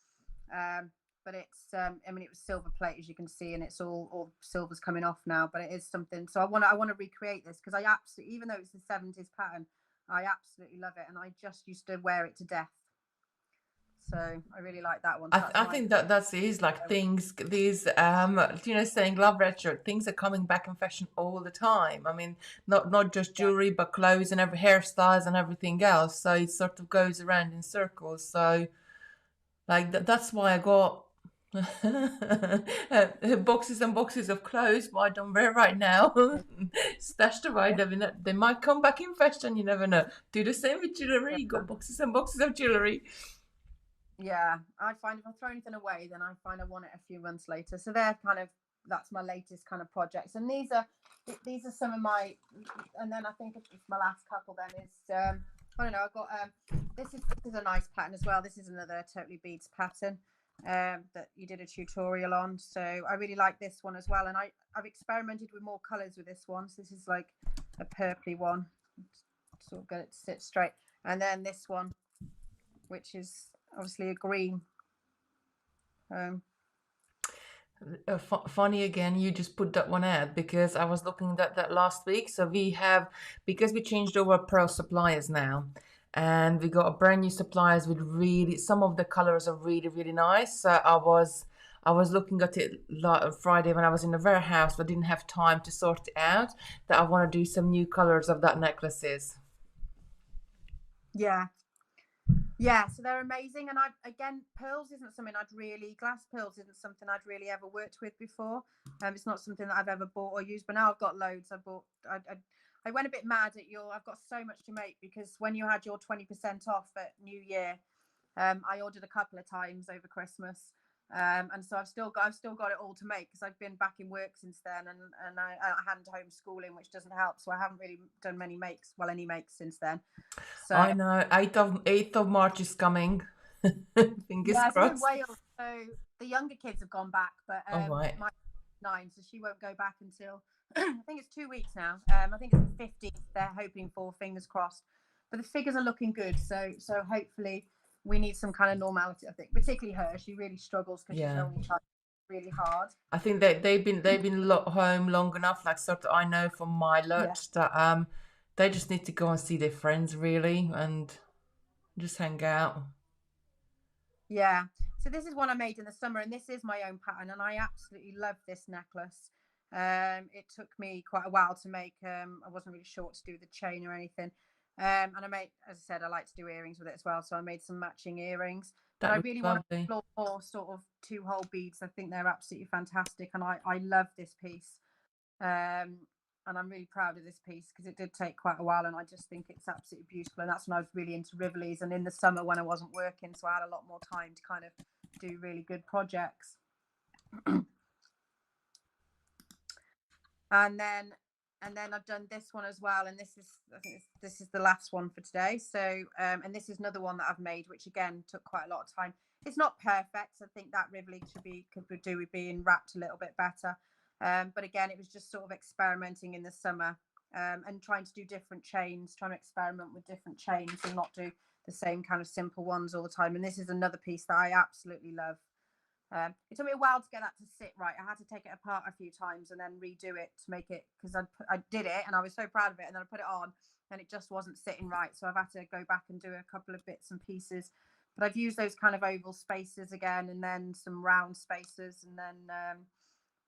But it's. I mean, it was silver plate, as you can see, and it's all silver's coming off now. But it is something. So I want to recreate this because I absolutely, even though it's the 70s pattern, I absolutely love it, and I just used to wear it to death. So I really like that one. So that's I my think that that's is like things these saying love retro things are coming back in fashion all the time. I mean, not just yeah. jewelry but clothes and every hairstyles and everything else. So it sort of goes around in circles. So like that's why I got boxes and boxes of clothes, but I don't wear right now. Stashed away. They might come back in fashion. You never know. Do the same with jewelry. You got boxes and boxes of jewelry. Yeah, I find if I throw anything away, then I find I want it a few months later. So they're kind of that's my latest kind of projects, and these are some of my. And then I think it's my last couple. Then is I don't know. I've got this is a nice pattern as well. This is another totally beads pattern that you did a tutorial on. So I really like this one as well, and I've experimented with more colors with this one. So this is like a purpley one, sort of get it to sit straight, and then this one, which is obviously a green. Um, Funny again, you just put that one out because I was looking at that last week. So we have, because we changed over pearl suppliers now, and we got a brand new suppliers with really, some of the colors are really nice. So I was looking at it Friday when I was in the warehouse, but didn't have time to sort it out. That I want to do some new colors of that necklaces. yeah, yeah. So they're amazing, and I again, pearls isn't something glass pearls isn't something I'd really ever worked with before. It's not something that I've ever bought or used, but now I've got loads. I went a bit mad at your. I've got so much to make because when you had your 20% off at New Year, I ordered a couple of times over Christmas. And so I've still got it all to make because I've been back in work since then, and I had homeschooling, which doesn't help. So I haven't really done any makes since then. So I know, 8th of March is coming. Fingers yeah, so I'm in crossed. Wales. So the younger kids have gone back, but All right. my 9, so she won't go back until I think it's 2 weeks now. I think it's the 15th. They're hoping for, fingers crossed. But the figures are looking good. So hopefully we need some kind of normality. I think, particularly her. She really struggles because she's an Yeah. only child. Really hard. I think they've been home long enough. Like sort of, I know from my Yeah. lot that they just need to go and see their friends really and just hang out. Yeah. So this is one I made in the summer, and this is my own pattern, and I absolutely love this necklace. It took me quite a while to make. I wasn't really sure what to do with the chain or anything. And I made, as I said, I like to do earrings with it as well. So I made some matching earrings. But That I looks really want to lovely. explore more sort of 2-hole beads. I think they're absolutely fantastic, and I love this piece. And I'm really proud of this piece because it did take quite a while, and I just think it's absolutely beautiful. And that's when I was really into Rivolies, and in the summer when I wasn't working, so I had a lot more time to kind of do really good projects. and then I've done this one as well, and this is, I think this is the last one for today. So and this is another one that I've made, which again took quite a lot of time. It's not perfect. I think that Rivoli could do with being wrapped a little bit better. But again, it was just sort of experimenting in the summer, and trying to do different chains, trying to experiment with different chains and not do the same kind of simple ones all the time. And this is another piece that I absolutely love. It took me a while to get that to sit right. I had to take it apart a few times and then redo it to make it, because I did it and I was so proud of it, and then I put it on and it just wasn't sitting right. So I've had to go back and do a couple of bits and pieces. But I've used those kind of oval spaces again, and then some round spaces, and then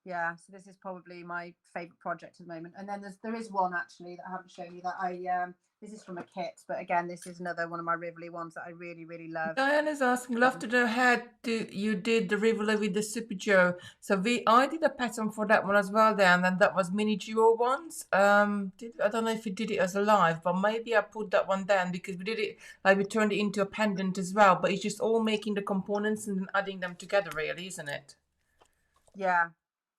yeah. So this is probably my favorite project at the moment. And then there is one actually that I haven't shown you that I this is from a kit, but again, this is another one of my Rivoli ones that I really, really love. Diana's asking, love to know how you did the Rivoli with the Super Joe. So I did a pattern for that one as well there, and then that was mini duo ones. I don't know if you did it as a live, but maybe I put that one down because we did it like we turned it into a pendant as well. But it's just all making the components and then adding them together, really, isn't it? Yeah,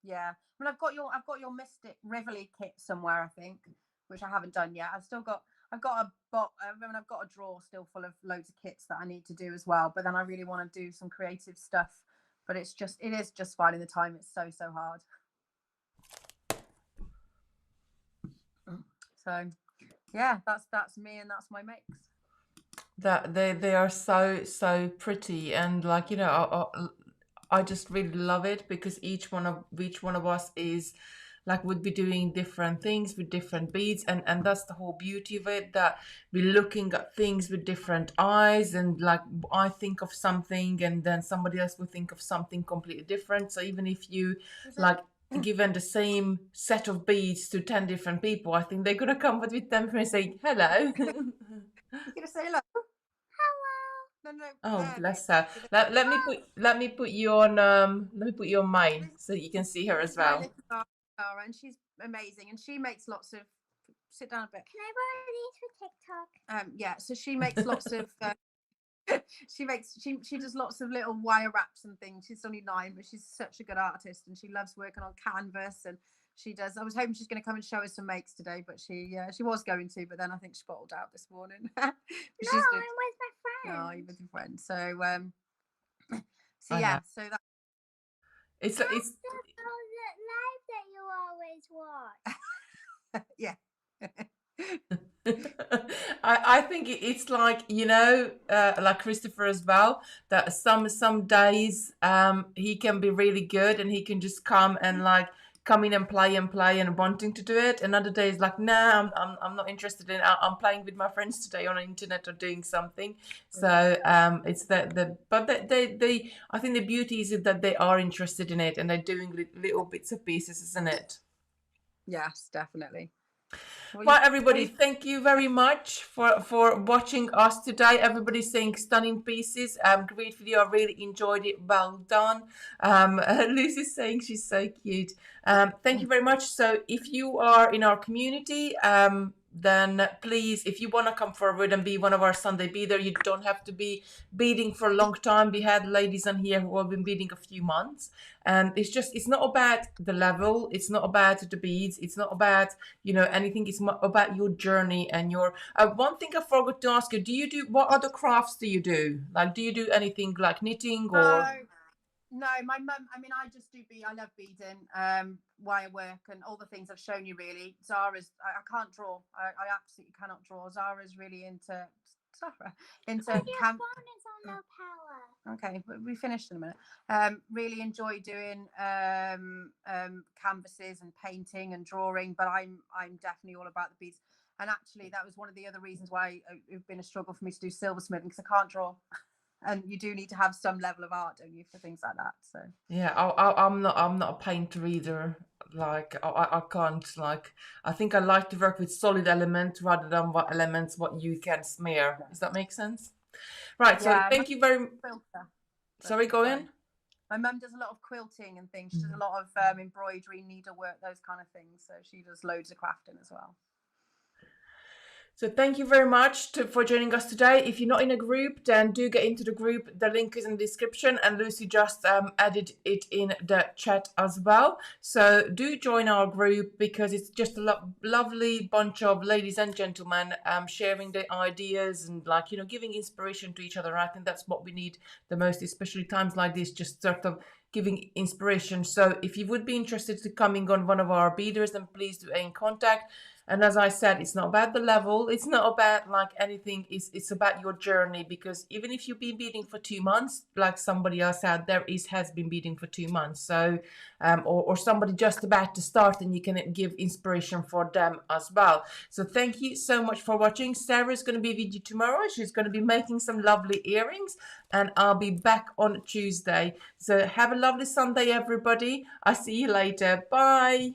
yeah. I mean, I've got your Mystic Rivoli kit somewhere, I think, which I haven't done yet. I've got I've got a drawer still full of loads of kits that I need to do as well. But then I really want to do some creative stuff. But it is just finding the time. It's so hard. So yeah, that's me, and that's my mix. That they are so pretty, and like, you know, I just really love it because each one of us is like would be doing different things with different beads, and that's the whole beauty of it, that we're looking at things with different eyes, and like I think of something and then somebody else will think of something completely different. So even if you like given the same set of beads to 10 different people, I think they're gonna come with them and say hello. You're gonna say hello. No, no, Oh, there we bless her. go. Let me put you on let me put you on mine so you can see her This as is my well. little Sarah, and she's amazing, and she makes lots of. Sit down a bit. Can I borrow these for TikTok? Yeah, so she makes lots of. She does lots of little wire wraps and things. She's only 9, but she's such a good artist, and she loves working on canvas. And she does. I was hoping she's going to come and show us some makes today, but she was going to, but then I think she bottled out this morning. No, I'm with my friend. Oh, you're with your friend. So so I yeah, know. so that. It's That's the live that you always watch. Yeah. I think it's like, you know, like Christopher as well, that some days he can be really good and he can just come and like come in and play and wanting to do it. Another day is like, nah, I'm not interested in. I'm playing with my friends today on the internet or doing something. So it's but they I think the beauty is that they are interested in it and they're doing little bits of pieces, isn't it? Yes, definitely. Well, everybody, thank you very much for watching us today. Everybody's saying stunning pieces. Great video. I really enjoyed it. Well done. Lucy's saying she's so cute. Thank you very much. So if you are in our community, then please, if you want to come forward and be one of our Sunday beader, you don't have to be beading for a long time. We had ladies on here who have been beading a few months, and it's not about the level, it's not about the beads, it's not about, you know, anything. It's about your journey and your one thing I forgot to ask you, what other crafts do you do? Like, do you do anything like knitting or No, my mum, I mean, I love beading, wire work and all the things I've shown you really. Zara's, I can't draw. I absolutely cannot draw. Zara's really into Your phone is on no power. Okay, we finished in a minute. Really enjoy doing canvases and painting and drawing, but I'm definitely all about the beads. And actually, that was one of the other reasons why it's been a struggle for me to do silversmithing, because I can't draw. And you do need to have some level of art, don't you, for things like that? So yeah, I'm not a painter either. like I can't like I think I like to work with solid elements rather than what elements what you can smear. Does that make sense? Right. So Yeah, thank you very. quilter. Sorry, go in. My mum does a lot of quilting and things. She does a lot of embroidery, needlework, those kind of things. So she does loads of crafting as well. So thank you very much for joining us today. If you're not in a group, then do get into the group. The link is in the description, and Lucy just added it in the chat as well. So do join our group, because it's just a lovely bunch of ladies and gentlemen sharing their ideas and, like, you know, giving inspiration to each other. I think that's what we need the most, especially times like this, just sort of giving inspiration. So if you would be interested in coming on one of our beaders, then please do get in contact. And as I said, it's not about the level. It's not about like anything. It's about your journey, because even if you've been beading for 2 months, like somebody else out there has been beading for 2 months. So, or somebody just about to start, and you can give inspiration for them as well. So thank you so much for watching. Sarah's going to be with you tomorrow. She's going to be making some lovely earrings, and I'll be back on Tuesday. So have a lovely Sunday, everybody. I'll see you later. Bye.